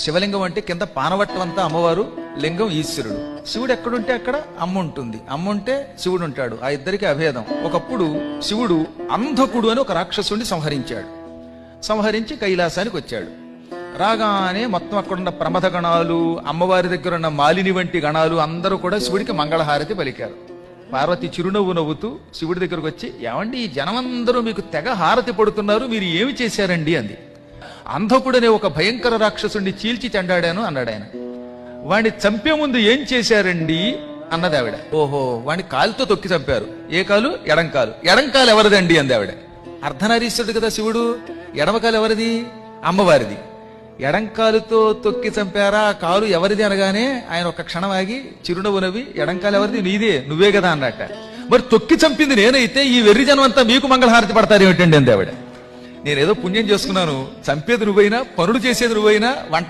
శివలింగం అంటే కింద పానవట్టం అంతా అమ్మవారు, లింగం ఈశ్వరుడు. శివుడు ఎక్కడుంటే అక్కడ అమ్మ ఉంటుంది, అమ్మ ఉంటే శివుడు ఉంటాడు. ఆ ఇద్దరికి అభేదం. ఒకప్పుడు శివుడు అంధకుడు అని ఒక రాక్షసుడిని సంహరించాడు. సంహరించి కైలాసానికి వచ్చాడు. రాగానే మొత్తం అక్కడున్న ప్రమథ గణాలు, అమ్మవారి దగ్గర ఉన్న మాలిని వంటి గణాలు అందరూ కూడా శివుడికి మంగళహారతి పలికారు. పార్వతి చిరునవ్వు నవ్వుతూ శివుడి దగ్గరకు వచ్చి, ఏమండి ఈ జనమందరూ మీకు తెగ హారతి పడుతున్నారు, మీరు ఏమి చేశారండి అంది. అంధకుడనే ఒక భయంకర రాక్షసుడిని చీల్చి చెండాడాను అన్నాడు ఆయన. వాడిని చంపే ముందు ఏం చేశారండి అన్నది ఆవిడ. ఓహో, వాడిని కాలుతో తొక్కి చంపారు. ఏ కాలు? ఎడంకాలు. ఎడంకాలు ఎవరిదండి అంది ఆవిడ. అర్ధనారీశ్వరుడు కదా శివుడు, ఎడమకాలు ఎవరిది? అమ్మవారిది. ఎడంకాలుతో తొక్కి చంపారా, ఆ కాలు ఎవరిది అనగానే ఆయన ఒక క్షణం ఆగి చిరునవ్వు నవ్వి, ఎడంకాలు ఎవరిది? నీదే, నువ్వే కదా అన్నట్ట. మరి తొక్కి చంపింది నేనైతే ఈ వెర్రి జనం అంతా మీకు మంగళహారతి పడతారు ఏమిటండి అంది ఆవిడ. నేనేదో పుణ్యం చేసుకున్నాను, చంపేది నువ్వైనా, పనులు చేసేది నువ్వైనా, వంట